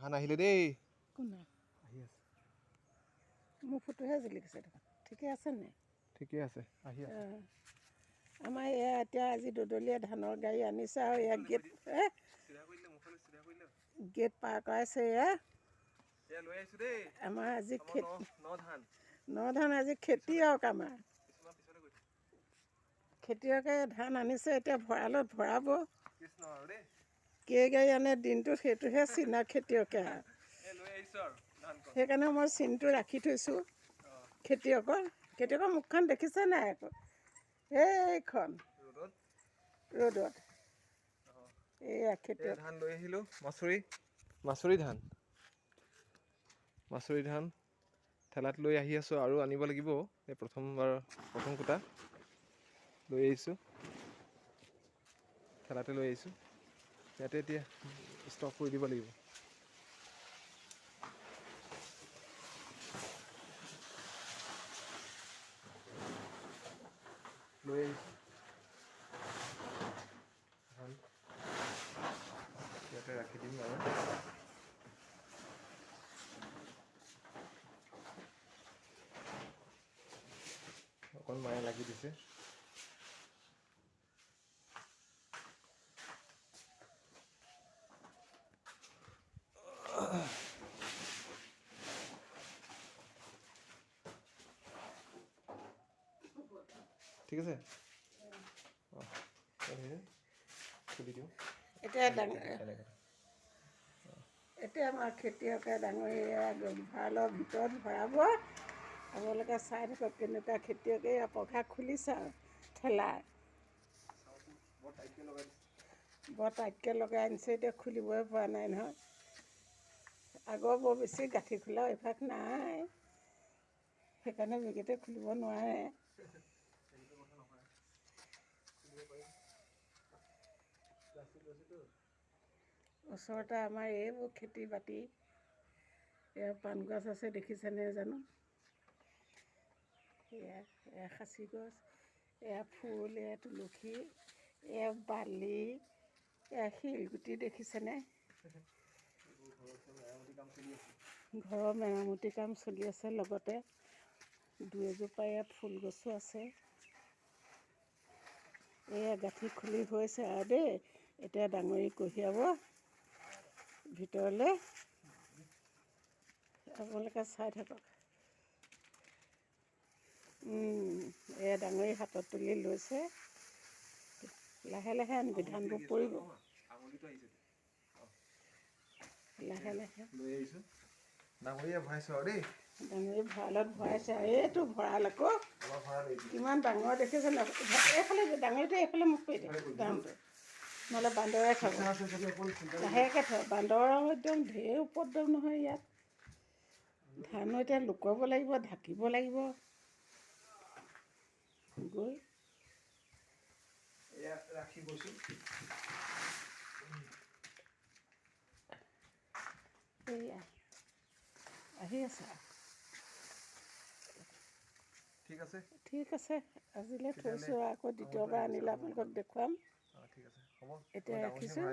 ধান আহিলে দেই কোন আহি আছে মোৰ ফটোহে জিলিকিছে দেখোন ঠিকে আছে নে ঠিকে আছে আহি আছে আমাৰ এয়া এতিয়া আজি দদলীয়া ধানৰ গাড়ী আনিছে আৰু এয়া গেট গেট পাৰ কৰাইছে এয়া লৈ আহিছো দেই আমাৰ আজি ন ধান আজি খেতিয়ক আমাৰ খেতিয়কে ধান আনিছে এতিয়া ভঁৰালত ভৰাব কেই গাড়ী আনে দিনটোত সেইটোহে চিনা খেতিয়কে আৰু সেইকাৰণে মই চিনটো ৰাখি থৈছোঁ খেতিয়কৰ মুখখন দেখিছে নাই আকৌ এইখন ৰ'দত এইয়া খেতিয়ক ধান লৈ আহিলোঁ মাচুৰি ধান ঠেলাত লৈ আহি আছোঁ আৰু আনিব লাগিব এই প্ৰথম কোটা লৈ আহিছোঁ ঠেলাতে লৈ আহিছোঁ ইয়াতে এতিয়া ষ্টক কৰি দিব লাগিব লৈ আহিছোঁ ধান ইয়াতে ৰাখি দিম আৰু অকণ মায়ে লাগি দিছে ঠিক আছে খুলি দিওঁ এতিয়া আমাৰ খেতিয়কে ডাঙৰীয়া ভঁৰালৰ ভিতৰত ভৰাব আপোনালোকে চাই থাকক কেনেকুৱা খেতিয়কে পঘা খুলিছে আৰু ঠেলাৰ বৰ টাইটকৈ লগাই আনিছে এতিয়া খুলিবই পৰা নাই নহয় আগৰ বৰ বেছি গাঁঠি খোলা অভ্যাস নাই সেইকাৰণে বেগেতে খুলিব নোৱাৰে ওচৰতে আমাৰ এইবোৰ খেতি বাতি এয়া পাণ গছ আছে দেখিছেনে জানো এয়া খাচী গছ এয়া ফুল এয়া তুলসী এয়া বালি এয়া শিলগুটি দেখিছেনে ঘৰৰ মেৰামতি কাম চলি আছে লগতে দুই এজোপা ইয়াত ফুল গছো আছে এয়া গাঁঠি খুলি হৈছে আৰু দেই এতিয়া ডাঙৰি কঢ়িয়াব ভিতৰলৈ আপোনালোকে চাই থাকক এয়া ডাঙৰি হাতত তুলি লৈছে লাহে লাহে আনিবি ধানবোৰ পৰিব লাহে লাহে ডাঙৰীয়া ভৰাইছোঁ আৰু দেই ডাঙৰি ভঁৰালত ভৰাইছে আৰু এইটো ভঁৰাল আকৌ কিমান ডাঙৰ দেখিছে ন এইফালে ডাঙৰিটো এইফালে মুখ কৰি দিয়ে ধানটো নহ'লে বান্দৰে খাব লাহেকৈ থয় বান্দৰৰ একদম ঢেৰ উপদ্ৰৱ নহয় ইয়াত ধানো এতিয়া লুকুৱাব লাগিব ঢাকিব লাগিব গৈ ৰাখি গৈছোঁ এয়া আহি আছে ঠিক আছে আজিলৈ থৈছোঁ আকৌ দ্বিতীয়বাৰ আনিলে আপোনালোকক দেখুৱাম ঠিক আছে হ'ব এতিয়া ৰাখিছোঁ